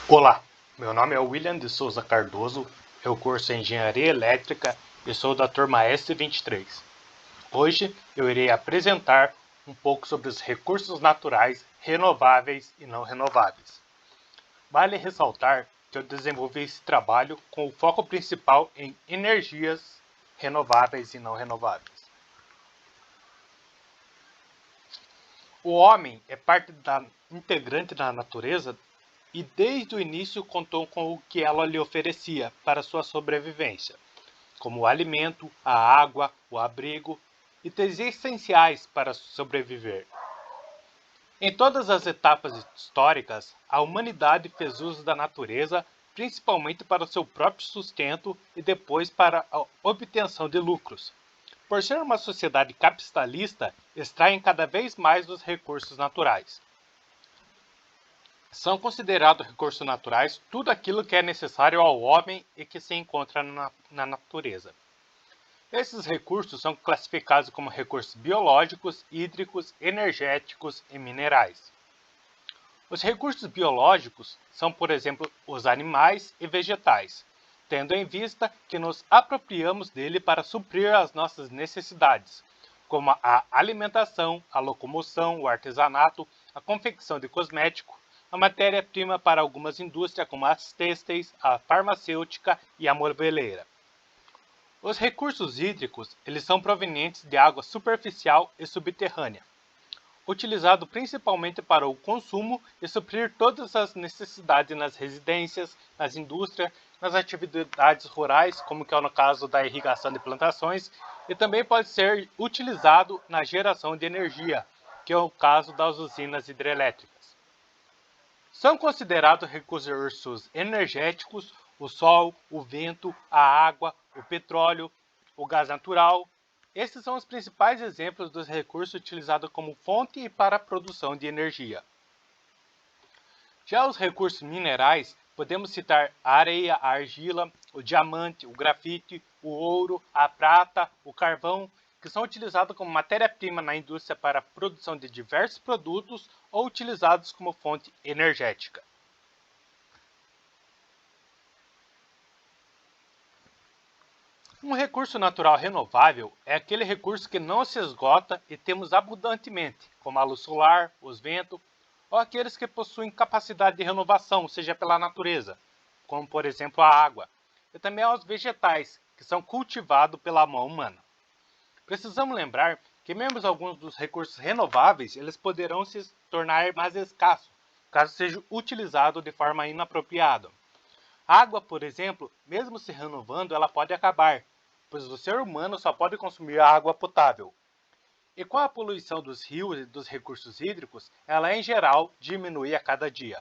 Olá, meu nome é William de Souza Cardoso, eu curso Engenharia Elétrica e sou da turma S23. Hoje eu irei apresentar um pouco sobre os recursos naturais renováveis e não renováveis. Vale ressaltar que eu desenvolvi esse trabalho com o foco principal em energias renováveis e não renováveis. O homem é parte integrante da natureza e desde o início contou com o que ela lhe oferecia para sua sobrevivência, como o alimento, a água, o abrigo, itens essenciais para sobreviver. Em todas as etapas históricas, a humanidade fez uso da natureza principalmente para o seu próprio sustento e depois para a obtenção de lucros. Por ser uma sociedade capitalista, extraem cada vez mais dos recursos naturais. São considerados recursos naturais tudo aquilo que é necessário ao homem e que se encontra na natureza. Esses recursos são classificados como recursos biológicos, hídricos, energéticos e minerais. Os recursos biológicos são, por exemplo, os animais e vegetais, tendo em vista que nos apropriamos dele para suprir as nossas necessidades, como a alimentação, a locomoção, o artesanato, a confecção de cosmético, a matéria-prima para algumas indústrias como as têxteis, a farmacêutica e a moveleira. Os recursos hídricos, eles são provenientes de água superficial e subterrânea, utilizado principalmente para o consumo e suprir todas as necessidades nas residências, nas indústrias, nas atividades rurais, como que é no caso da irrigação de plantações, e também pode ser utilizado na geração de energia, que é o caso das usinas hidrelétricas. São considerados recursos energéticos o sol, o vento, a água, o petróleo, o gás natural. Esses são os principais exemplos dos recursos utilizados como fonte e para a produção de energia. Já os recursos minerais, podemos citar a areia, a argila, o diamante, o grafite, o ouro, a prata, o carvão, que são utilizados como matéria-prima na indústria para a produção de diversos produtos ou utilizados como fonte energética. Um recurso natural renovável é aquele recurso que não se esgota e temos abundantemente, como a luz solar, os ventos, ou aqueles que possuem capacidade de renovação, seja pela natureza, como por exemplo a água, e também aos vegetais, que são cultivados pela mão humana. Precisamos lembrar que mesmo alguns dos recursos renováveis, eles poderão se tornar mais escassos, caso seja utilizado de forma inapropriada. A água, por exemplo, mesmo se renovando, ela pode acabar, pois o ser humano só pode consumir a água potável. E com a poluição dos rios e dos recursos hídricos, ela em geral diminui a cada dia.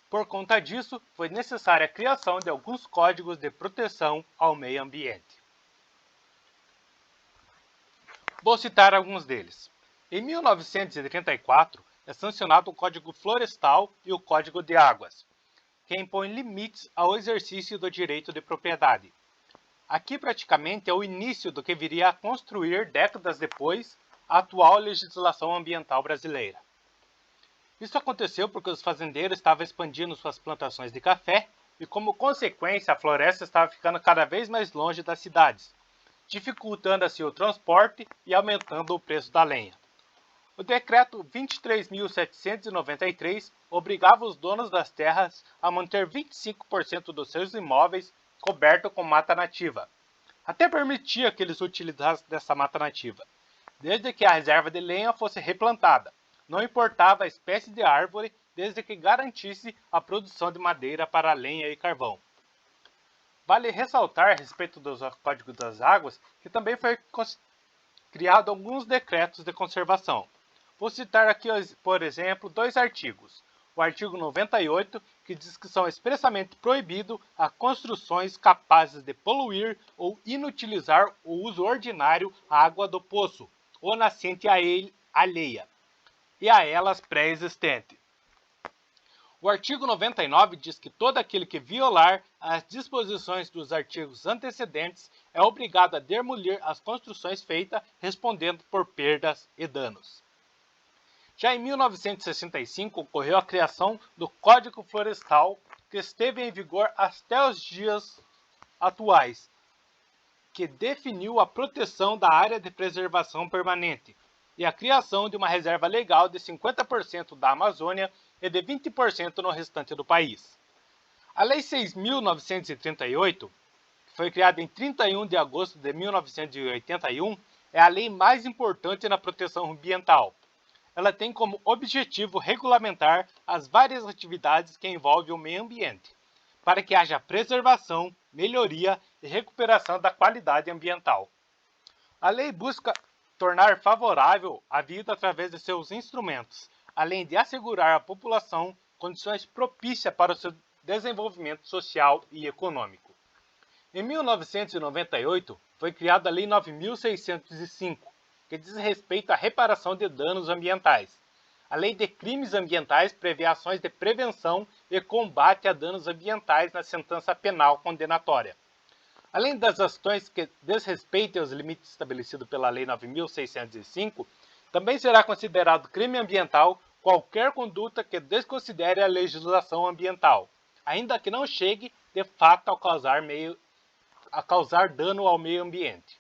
Por conta disso, foi necessária a criação de alguns códigos de proteção ao meio ambiente. Vou citar alguns deles. Em 1934, é sancionado o Código Florestal e o Código de Águas, que impõe limites ao exercício do direito de propriedade. Aqui praticamente é o início do que viria a construir décadas depois a atual legislação ambiental brasileira. Isso aconteceu porque os fazendeiros estavam expandindo suas plantações de café e, como consequência, a floresta estava ficando cada vez mais longe das cidades, dificultando assim o transporte e aumentando o preço da lenha. O decreto 23.793 obrigava os donos das terras a manter 25% dos seus imóveis cobertos com mata nativa. Até permitia que eles utilizassem dessa mata nativa, desde que a reserva de lenha fosse replantada. Não importava a espécie de árvore, desde que garantisse a produção de madeira para lenha e carvão. Vale ressaltar a respeito dos Códigos das Águas que também foi criado alguns decretos de conservação. Vou citar aqui, por exemplo, dois artigos. O artigo 98, que diz que são expressamente proibidos as construções capazes de poluir ou inutilizar o uso ordinário à água do poço ou nascente alheia e a elas pré-existente. O artigo 99 diz que todo aquele que violar as disposições dos artigos antecedentes é obrigado a demolir as construções feitas, respondendo por perdas e danos. Já em 1965 ocorreu a criação do Código Florestal, que esteve em vigor até os dias atuais, que definiu a proteção da área de preservação permanente e a criação de uma reserva legal de 50% da Amazônia e de 20% no restante do país. A Lei 6.938, que foi criada em 31 de agosto de 1981, é a lei mais importante na proteção ambiental. Ela tem como objetivo regulamentar as várias atividades que envolvem o meio ambiente, para que haja preservação, melhoria e recuperação da qualidade ambiental. A lei busca tornar favorável a vida através de seus instrumentos, além de assegurar à população condições propícias para o seu desenvolvimento social e econômico. Em 1998, foi criada a Lei 9.605, que diz respeito à reparação de danos ambientais. A Lei de Crimes Ambientais prevê ações de prevenção e combate a danos ambientais na sentença penal condenatória. Além das ações que desrespeitem os limites estabelecidos pela Lei 9.605, também será considerado crime ambiental qualquer conduta que desconsidere a legislação ambiental, ainda que não chegue de fato a causar dano ao meio ambiente.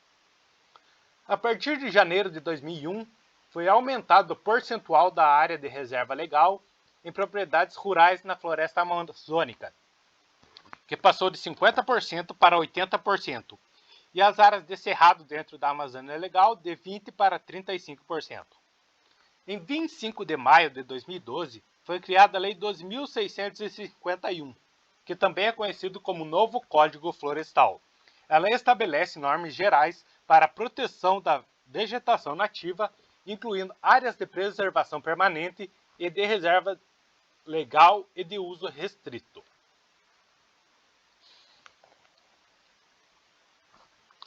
A partir de janeiro de 2001, foi aumentado o percentual da área de reserva legal em propriedades rurais na floresta amazônica, que passou de 50% para 80%, e as áreas de cerrado dentro da Amazônia Legal de 20% para 35%. Em 25 de maio de 2012, foi criada a Lei 12.651, que também é conhecido como Novo Código Florestal. Ela estabelece normas gerais para a proteção da vegetação nativa, incluindo áreas de preservação permanente e de reserva legal e de uso restrito.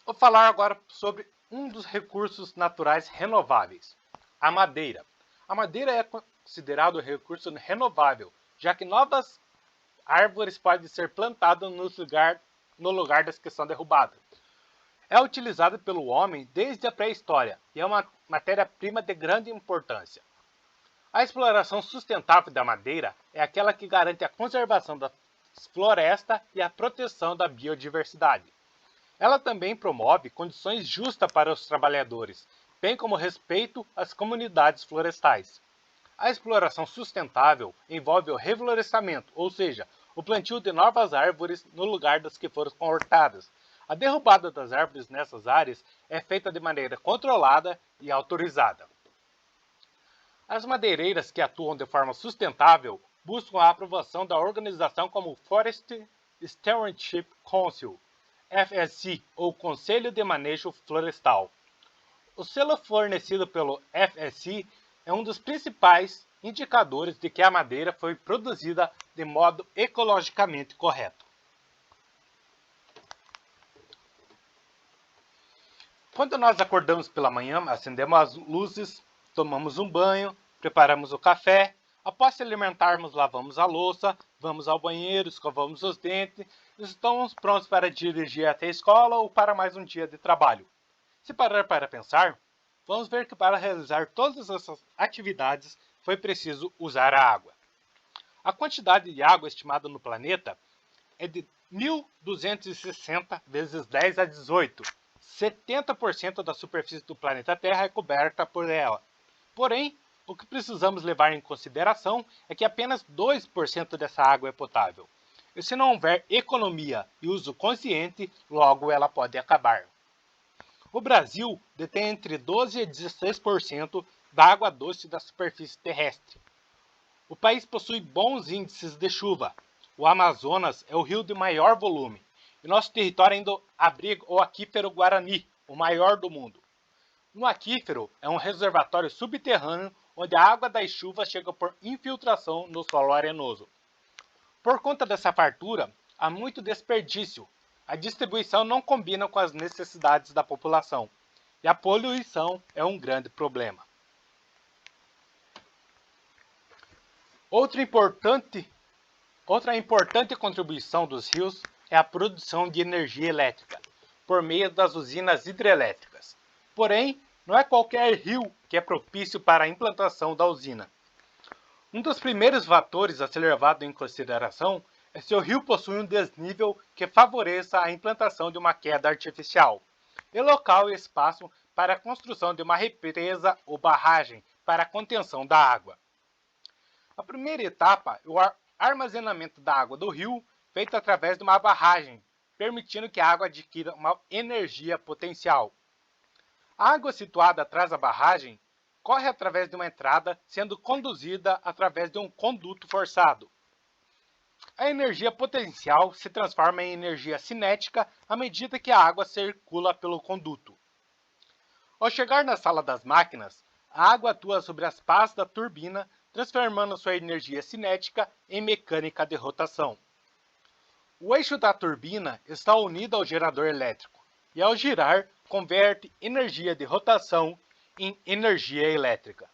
Vou falar agora sobre um dos recursos naturais renováveis, a madeira. A madeira é considerado um recurso renovável, já que novas árvores podem ser plantadas no lugar das que são derrubadas. É utilizada pelo homem desde a pré-história e é uma matéria-prima de grande importância. A exploração sustentável da madeira é aquela que garante a conservação da floresta e a proteção da biodiversidade. Ela também promove condições justas para os trabalhadores, bem como respeito às comunidades florestais. A exploração sustentável envolve o reflorestamento, ou seja, o plantio de novas árvores no lugar das que foram cortadas. A derrubada das árvores nessas áreas é feita de maneira controlada e autorizada. As madeireiras que atuam de forma sustentável buscam a aprovação da organização como Forest Stewardship Council, FSC, ou Conselho de Manejo Florestal. O selo fornecido pelo FSC é um dos principais indicadores de que a madeira foi produzida de modo ecologicamente correto. Quando nós acordamos pela manhã, acendemos as luzes, tomamos um banho, preparamos o café, após se alimentarmos, lavamos a louça, vamos ao banheiro, escovamos os dentes e estamos prontos para dirigir até a escola ou para mais um dia de trabalho. Se parar para pensar, vamos ver que para realizar todas essas atividades foi preciso usar a água. A quantidade de água estimada no planeta é de 1.260 vezes 10 a 18. 70% da superfície do planeta Terra é coberta por ela. Porém, o que precisamos levar em consideração é que apenas 2% dessa água é potável. E se não houver economia e uso consciente, logo ela pode acabar. O Brasil detém entre 12% e 16% da água doce da superfície terrestre. O país possui bons índices de chuva. O Amazonas é o rio de maior volume. E nosso território ainda abriga o aquífero Guarani, o maior do mundo. No aquífero é um reservatório subterrâneo onde a água das chuvas chega por infiltração no solo arenoso. Por conta dessa fartura, há muito desperdício. A distribuição não combina com as necessidades da população. E a poluição é um grande problema. Outra importante contribuição dos rios é a produção de energia elétrica, por meio das usinas hidrelétricas. Porém, Não é qualquer rio que é propício para a implantação da usina. Um dos primeiros fatores a ser levado em consideração é se o rio possui um desnível que favoreça a implantação de uma queda artificial, e local e espaço para a construção de uma represa ou barragem para a contenção da água. A primeira etapa é o armazenamento da água do rio, feito através de uma barragem, permitindo que a água adquira uma energia potencial. A água situada atrás da barragem corre através de uma entrada, sendo conduzida através de um conduto forçado. A energia potencial se transforma em energia cinética à medida que a água circula pelo conduto. Ao chegar na sala das máquinas, a água atua sobre as pás da turbina, transformando sua energia cinética em mecânica de rotação. O eixo da turbina está unido ao gerador elétrico e, ao girar, converte energia de rotação em energia elétrica.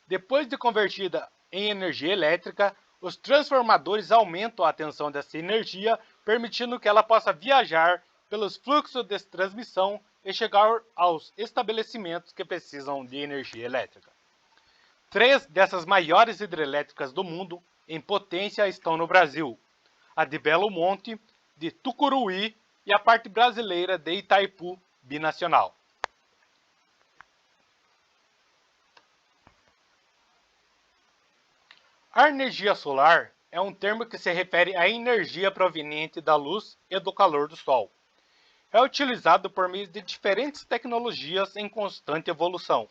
Depois de convertida em energia elétrica, os transformadores aumentam a tensão dessa energia, permitindo que ela possa viajar pelos fluxos de transmissão e chegar aos estabelecimentos que precisam de energia elétrica. 3 dessas maiores hidrelétricas do mundo em potência estão no Brasil: a de Belo Monte, de Tucuruí e a parte brasileira de Itaipu, binacional. A energia solar é um termo que se refere à energia proveniente da luz e do calor do Sol. É utilizado por meio de diferentes tecnologias em constante evolução,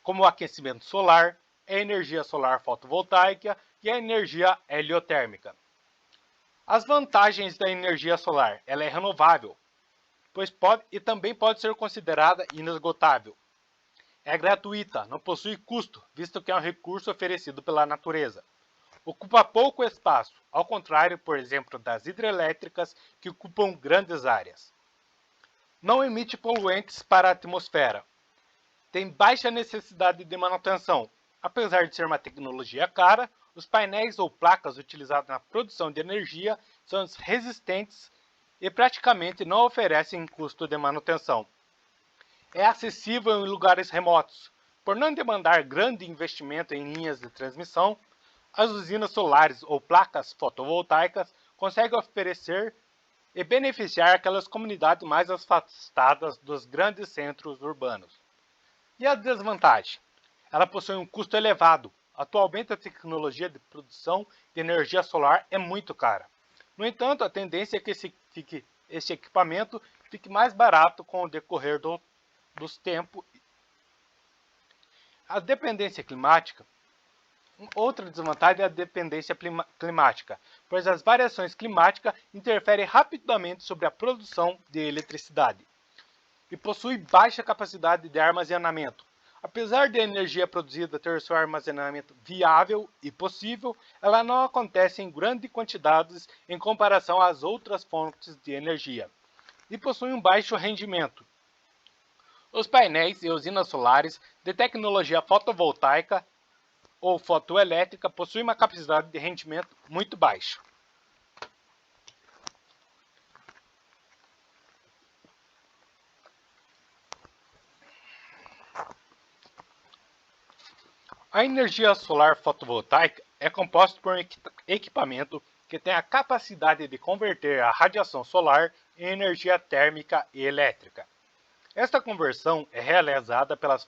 como o aquecimento solar, a energia solar fotovoltaica e a energia heliotérmica. As vantagens da energia solar: ela é renovável, e também pode ser considerada inesgotável. É gratuita, não possui custo, visto que é um recurso oferecido pela natureza. Ocupa pouco espaço, ao contrário, por exemplo, das hidrelétricas, que ocupam grandes áreas. Não emite poluentes para a atmosfera. Tem baixa necessidade de manutenção. Apesar de ser uma tecnologia cara, os painéis ou placas utilizados na produção de energia são resistentes e praticamente não oferecem custo de manutenção. É acessível em lugares remotos. Por não demandar grande investimento em linhas de transmissão, as usinas solares ou placas fotovoltaicas conseguem oferecer e beneficiar aquelas comunidades mais afastadas dos grandes centros urbanos. E a desvantagem? Ela possui um custo elevado. Atualmente, a tecnologia de produção de energia solar é muito cara. No entanto, a tendência é que esse equipamento fique mais barato com o decorrer dos tempos. A dependência climática. Outra desvantagem é a dependência climática, pois as variações climáticas interferem rapidamente sobre a produção de eletricidade e possui baixa capacidade de armazenamento. Apesar de a energia produzida ter seu armazenamento viável e possível, ela não acontece em grandes quantidades em comparação às outras fontes de energia e possui um baixo rendimento. Os painéis e usinas solares de tecnologia fotovoltaica ou fotoelétrica possuem uma capacidade de rendimento muito baixa. A energia solar fotovoltaica é composta por um equipamento que tem a capacidade de converter a radiação solar em energia térmica e elétrica. Esta conversão é realizada pelas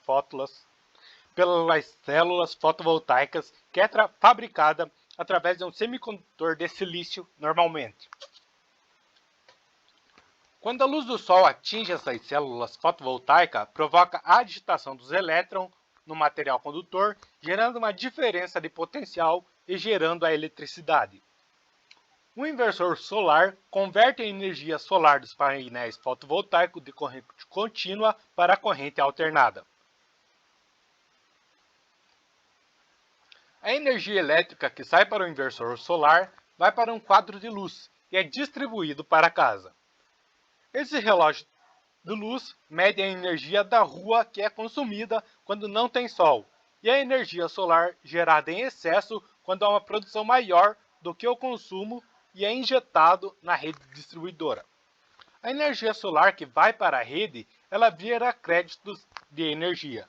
células fotovoltaicas, que é fabricada através de um semicondutor de silício normalmente. Quando a luz do Sol atinge essas células fotovoltaicas, provoca a agitação dos elétrons no material condutor, gerando uma diferença de potencial e gerando a eletricidade. O inversor solar converte a energia solar dos painéis fotovoltaicos de corrente contínua para a corrente alternada. A energia elétrica que sai para o inversor solar vai para um quadro de luz e é distribuído para a casa. Esse relógio de luz mede a energia da rua que é consumida quando não tem sol e a energia solar gerada em excesso quando há uma produção maior do que o consumo e é injetado na rede distribuidora. A energia solar que vai para a rede, ela vira créditos de energia.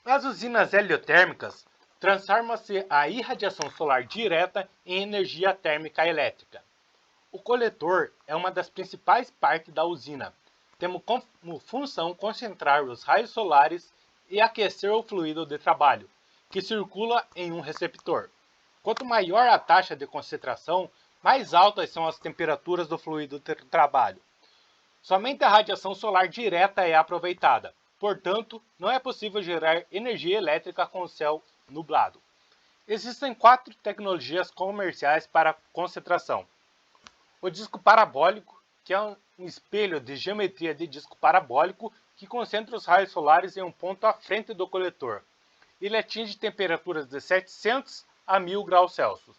Nas usinas heliotérmicas, transforma-se a irradiação solar direta em energia térmica elétrica. O coletor é uma das principais partes da usina, tendo como função concentrar os raios solares e aquecer o fluido de trabalho, que circula em um receptor. Quanto maior a taxa de concentração, mais altas são as temperaturas do fluido de trabalho. Somente a radiação solar direta é aproveitada, portanto, não é possível gerar energia elétrica com o céu nublado. Existem 4 tecnologias comerciais para concentração. O disco parabólico, que é um espelho de geometria de disco parabólico que concentra os raios solares em um ponto à frente do coletor. Ele atinge temperaturas de 700 a 1000 graus Celsius.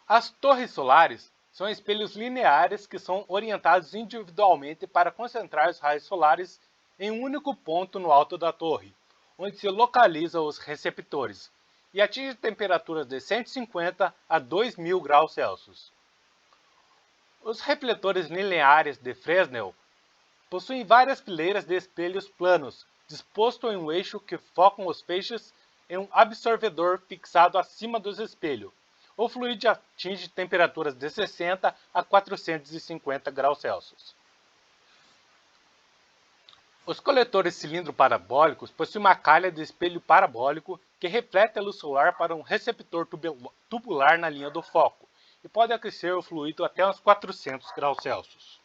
As torres solares são espelhos lineares que são orientados individualmente para concentrar os raios solares em um único ponto no alto da torre, onde se localizam os receptores, e atinge temperaturas de 150 a 2000 graus Celsius. Os refletores lineares de Fresnel possuem várias fileiras de espelhos planos, dispostos em um eixo que focam os feixes em um absorvedor fixado acima dos espelhos. O fluido atinge temperaturas de 60 a 450 graus Celsius. Os coletores cilindro parabólicos possuem uma calha de espelho parabólico que reflete a luz solar para um receptor tubular na linha do foco e pode aquecer o fluido até uns 400 graus Celsius.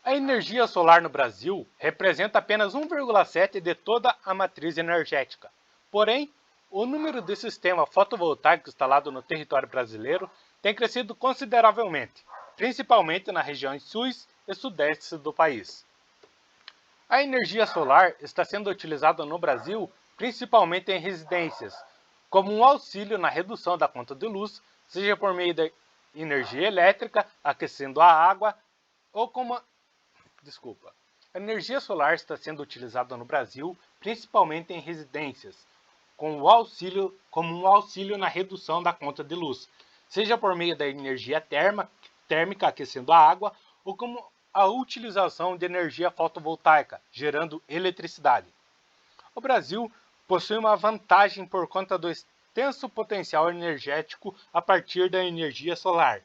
A energia solar no Brasil representa apenas 1,7% de toda a matriz energética. Porém, o número de sistemas fotovoltaicos instalados no território brasileiro tem crescido consideravelmente, principalmente nas regiões sul e sudeste do país. A energia solar está sendo utilizada no Brasil principalmente em residências, como um auxílio na redução da conta de luz, seja por meio da energia elétrica, aquecendo a água, ou como... A energia solar está sendo utilizada no Brasil principalmente em residências, como um auxílio na redução da conta de luz, seja por meio da energia térmica aquecendo a água, ou como a utilização de energia fotovoltaica, gerando eletricidade. O Brasil possui uma vantagem por conta do extenso potencial energético a partir da energia solar,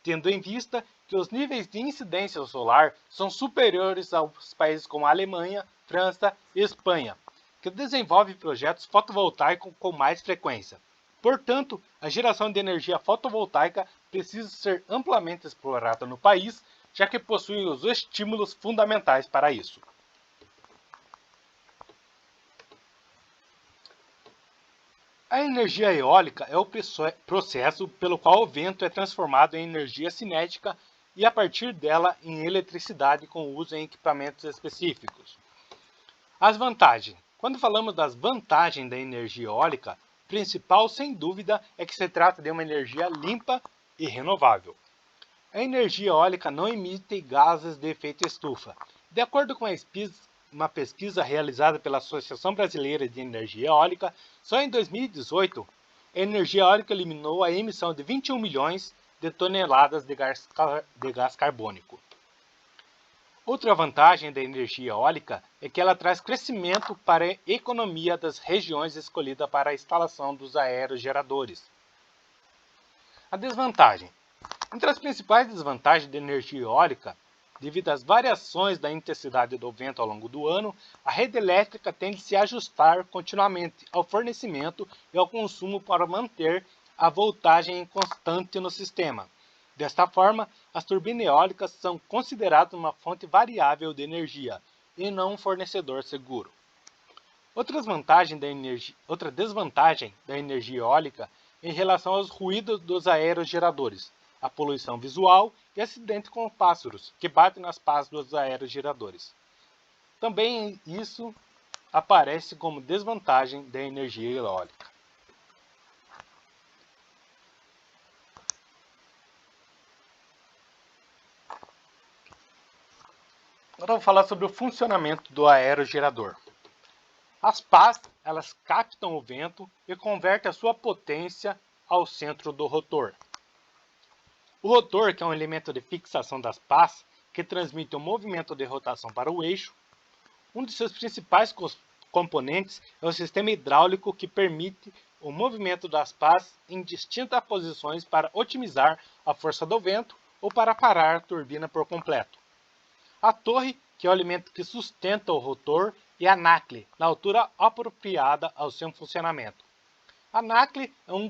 tendo em vista que os níveis de incidência solar são superiores aos países como a Alemanha, França e Espanha, que desenvolvem projetos fotovoltaicos com mais frequência. Portanto, a geração de energia fotovoltaica precisa ser amplamente explorada no país, já que possui os estímulos fundamentais para isso. A energia eólica é o processo pelo qual o vento é transformado em energia cinética e, a partir dela, em eletricidade com uso em equipamentos específicos. As vantagens. Quando falamos das vantagens da energia eólica, o principal, sem dúvida, é que se trata de uma energia limpa e renovável. A energia eólica não emite gases de efeito estufa. De acordo com uma pesquisa realizada pela Associação Brasileira de Energia Eólica, só em 2018, a energia eólica eliminou a emissão de 21 milhões de toneladas de gás carbônico. Outra vantagem da energia eólica é que ela traz crescimento para a economia das regiões escolhidas para a instalação dos aerogeradores. A desvantagem. Entre as principais desvantagens da energia eólica, devido às variações da intensidade do vento ao longo do ano, a rede elétrica tem de se ajustar continuamente ao fornecimento e ao consumo para manter a voltagem constante no sistema. Desta forma, as turbinas eólicas são consideradas uma fonte variável de energia e não um fornecedor seguro. Outra desvantagem da energia eólica é em relação aos ruídos dos aerogeradores, a poluição visual e acidentes com pássaros que batem nas pás dos aerogeradores. Também isso aparece como desvantagem da energia eólica. Agora eu vou falar sobre o funcionamento do aerogerador. As pás, elas captam o vento e convertem a sua potência ao centro do rotor. O rotor, que é um elemento de fixação das pás, que transmite o movimento de rotação para o eixo, um de seus principais componentes é o sistema hidráulico, que permite o movimento das pás em distintas posições para otimizar a força do vento ou para parar a turbina por completo. A torre, que é o elemento que sustenta o rotor, e a nacle, na altura apropriada ao seu funcionamento. A nacle é um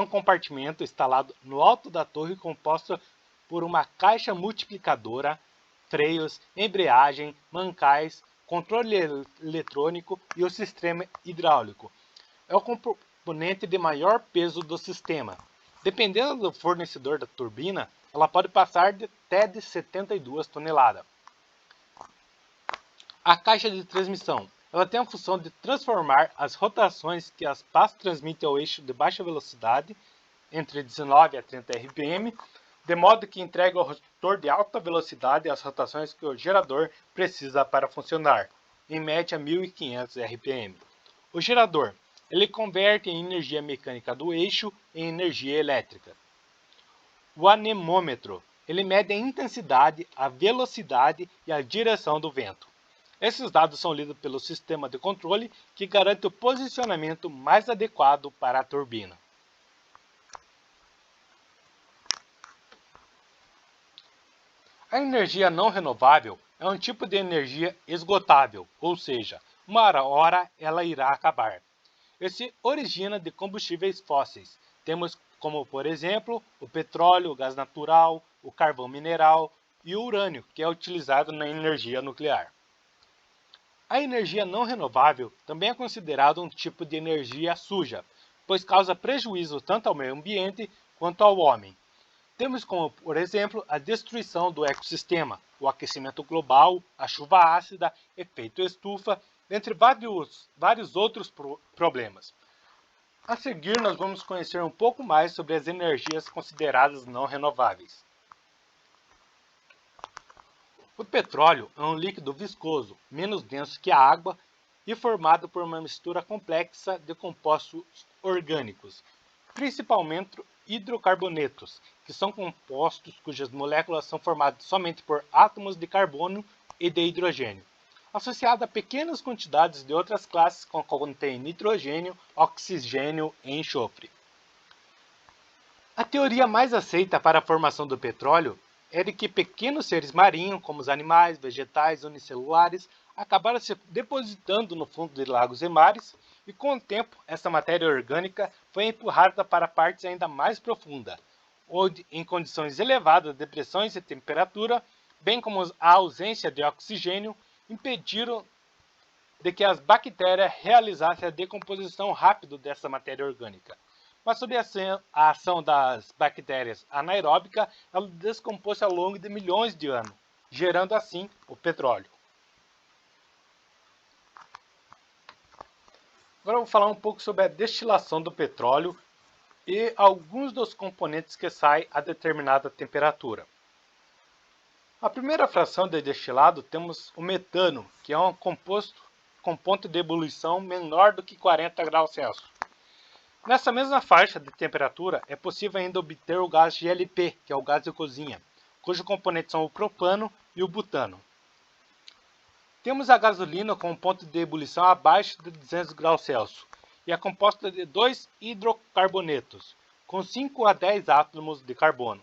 compartimento instalado no alto da torre, composto por uma caixa multiplicadora, freios, embreagem, mancais, controle eletrônico e o sistema hidráulico. É o componente de maior peso do sistema. Dependendo do fornecedor da turbina, ela pode passar até de 72 toneladas. A caixa de transmissão. Ela tem a função de transformar as rotações que as pás transmitem ao eixo de baixa velocidade, entre 19 a 30 RPM, de modo que entrega ao rotor de alta velocidade as rotações que o gerador precisa para funcionar, em média 1500 RPM. O gerador. Ele converte a energia mecânica do eixo em energia elétrica. O anemômetro. Ele mede a intensidade, a velocidade e a direção do vento. Esses dados são lidos pelo sistema de controle, que garante o posicionamento mais adequado para a turbina. A energia não renovável é um tipo de energia esgotável, ou seja, uma hora ela irá acabar. Ele se origina de combustíveis fósseis. Temos como, por exemplo, o petróleo, o gás natural, o carvão mineral e o urânio, que é utilizado na energia nuclear. A energia não renovável também é considerada um tipo de energia suja, pois causa prejuízo tanto ao meio ambiente quanto ao homem. Temos como, por exemplo, a destruição do ecossistema, o aquecimento global, a chuva ácida, efeito estufa, entre vários outros problemas. A seguir, nós vamos conhecer um pouco mais sobre as energias consideradas não renováveis. O petróleo é um líquido viscoso, menos denso que a água e formado por uma mistura complexa de compostos orgânicos, principalmente hidrocarbonetos, que são compostos cujas moléculas são formadas somente por átomos de carbono e de hidrogênio, associado a pequenas quantidades de outras classes que contêm nitrogênio, oxigênio e enxofre. A teoria mais aceita para a formação do petróleo é de que pequenos seres marinhos, como os animais, vegetais unicelulares, acabaram se depositando no fundo de lagos e mares, e com o tempo essa matéria orgânica foi empurrada para partes ainda mais profundas, onde, em condições elevadas de pressões e temperatura, bem como a ausência de oxigênio, impediram de que as bactérias realizassem a decomposição rápida dessa matéria orgânica. Mas sob a ação das bactérias anaeróbicas, ela descompôs-se ao longo de milhões de anos, gerando assim o petróleo. Agora eu vou falar um pouco sobre a destilação do petróleo e alguns dos componentes que saem a determinada temperatura. A primeira fração de destilado temos o metano, que é um composto com ponto de ebulição menor do que 40 graus Celsius. Nessa mesma faixa de temperatura, é possível ainda obter o gás GLP, que é o gás de cozinha, cujos componentes são o propano e o butano. Temos a gasolina com um ponto de ebulição abaixo de 200 graus Celsius e é composta de 2 hidrocarbonetos, com 5 a 10 átomos de carbono.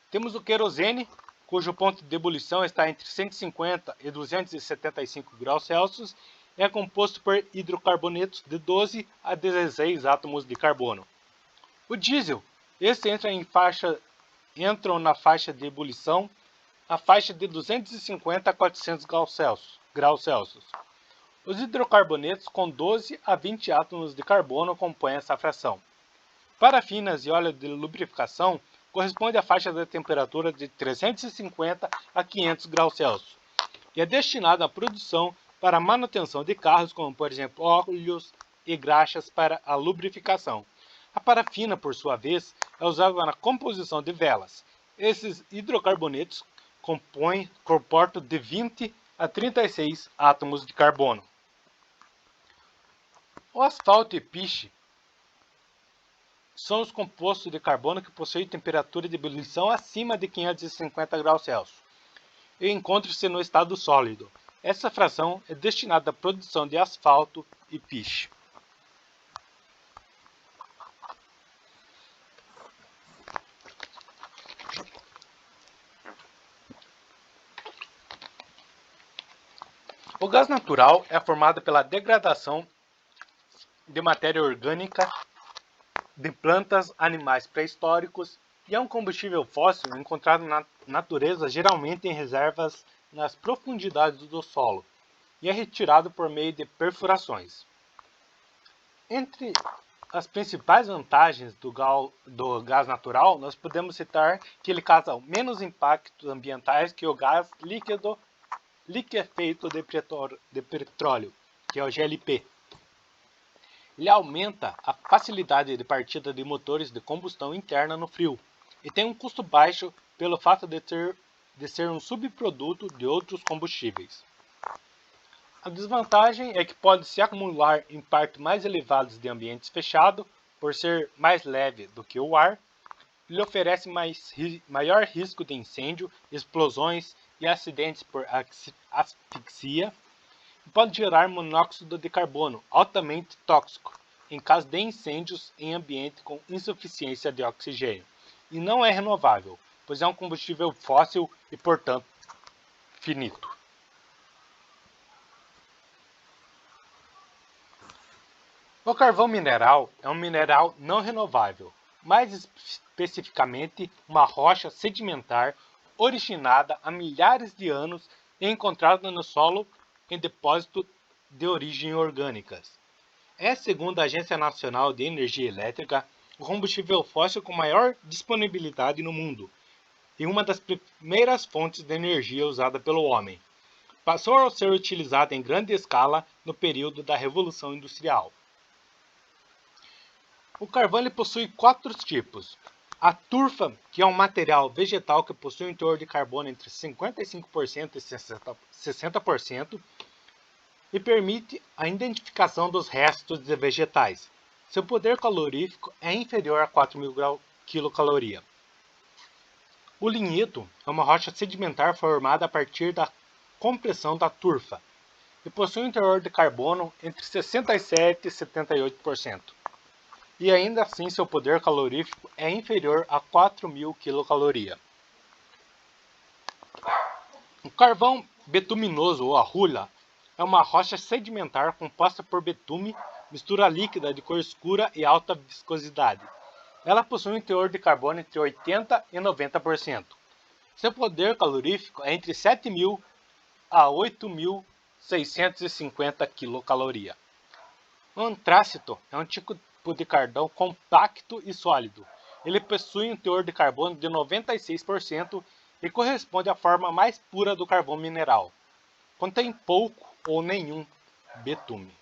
Temos o querosene, cujo ponto de ebulição está entre 150 e 275 graus Celsius, e é composto por hidrocarbonetos de 12 a 16 átomos de carbono. O diesel, este entram na faixa de ebulição, a faixa de 250 a 400 graus Celsius. Os hidrocarbonetos com 12 a 20 átomos de carbono compõem essa fração. Parafinas e óleo de lubrificação corresponde à faixa de temperatura de 350 a 500 graus Celsius e é destinado à produção para a manutenção de carros, como por exemplo óleos e graxas para a lubrificação. A parafina, por sua vez, é usada na composição de velas. Esses hidrocarbonetos comportam de 20 a 36 átomos de carbono. O asfalto e piche são os compostos de carbono que possuem temperatura de ebulição acima de 550 graus Celsius e encontram-se no estado sólido. Essa fração é destinada à produção de asfalto e piche. O gás natural é formado pela degradação de matéria orgânica de plantas, animais pré-históricos e é um combustível fóssil encontrado na natureza, geralmente em reservas nas profundidades do solo, e é retirado por meio de perfurações. Entre as principais vantagens do gás natural, nós podemos citar que ele causa menos impactos ambientais que o gás líquido liquefeito de petróleo, que é o GLP. Ele aumenta a facilidade de partida de motores de combustão interna no frio e tem um custo baixo pelo fato de ser um subproduto de outros combustíveis. A desvantagem é que pode se acumular em partes mais elevadas de ambientes fechados, por ser mais leve do que o ar. Ele oferece maior risco de incêndio, explosões e acidentes por asfixia e pode gerar monóxido de carbono, altamente tóxico, em caso de incêndios em ambiente com insuficiência de oxigênio. E não é renovável, pois é um combustível fóssil e, portanto, finito. O carvão mineral é um mineral não renovável, mais especificamente uma rocha sedimentar originada há milhares de anos e encontrada no solo em depósitos de origem orgânicas. É, segundo a Agência Nacional de Energia Elétrica, o combustível fóssil com maior disponibilidade no mundo e uma das primeiras fontes de energia usada pelo homem. Passou a ser utilizado em grande escala no período da Revolução Industrial. O carvão ele possui 4 tipos. A turfa, que é um material vegetal que possui um teor de carbono entre 55% e 60% e permite a identificação dos restos de vegetais. Seu poder calorífico é inferior a 4.000 kcal. O lignito é uma rocha sedimentar formada a partir da compressão da turfa e possui um teor de carbono entre 67% e 78%. E ainda assim seu poder calorífico é inferior a 4.000 kcal. O carvão betuminoso ou arrulha é uma rocha sedimentar composta por betume, mistura líquida de cor escura e alta viscosidade. Ela possui um teor de carbono entre 80% e 90%. Seu poder calorífico é entre 7.000 a 8.650 kcal. O antrácito é um tipo de carvão compacto e sólido. Ele possui um teor de carbono de 96% e corresponde à forma mais pura do carvão mineral. Contém pouco ou nenhum betume.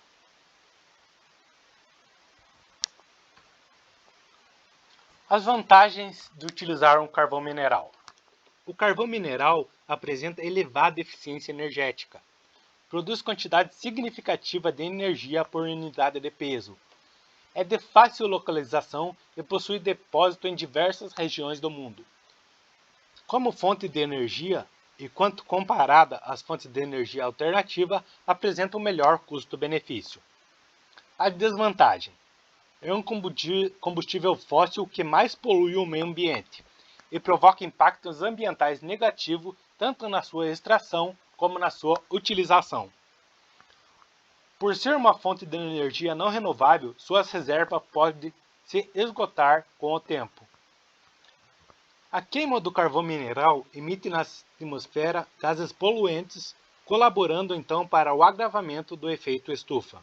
As vantagens de utilizar um carvão mineral. O carvão mineral apresenta elevada eficiência energética. Produz quantidade significativa de energia por unidade de peso. É de fácil localização e possui depósito em diversas regiões do mundo. Como fonte de energia, e quanto comparada às fontes de energia alternativa, apresenta um melhor custo-benefício. A desvantagem é um combustível fóssil que mais polui o meio ambiente e provoca impactos ambientais negativos tanto na sua extração como na sua utilização. Por ser uma fonte de energia não renovável, suas reservas podem se esgotar com o tempo. A queima do carvão mineral emite na atmosfera gases poluentes, colaborando então para o agravamento do efeito estufa.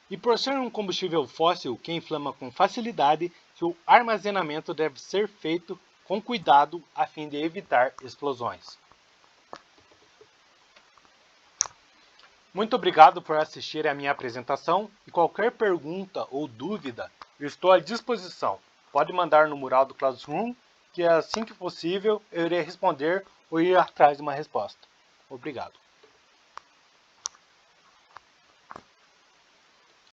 E por ser um combustível fóssil que inflama com facilidade, seu armazenamento deve ser feito com cuidado a fim de evitar explosões. Muito obrigado por assistir à minha apresentação e qualquer pergunta ou dúvida, eu estou à disposição. Pode mandar no mural do Classroom, que assim que possível eu irei responder ou ir atrás de uma resposta. Obrigado.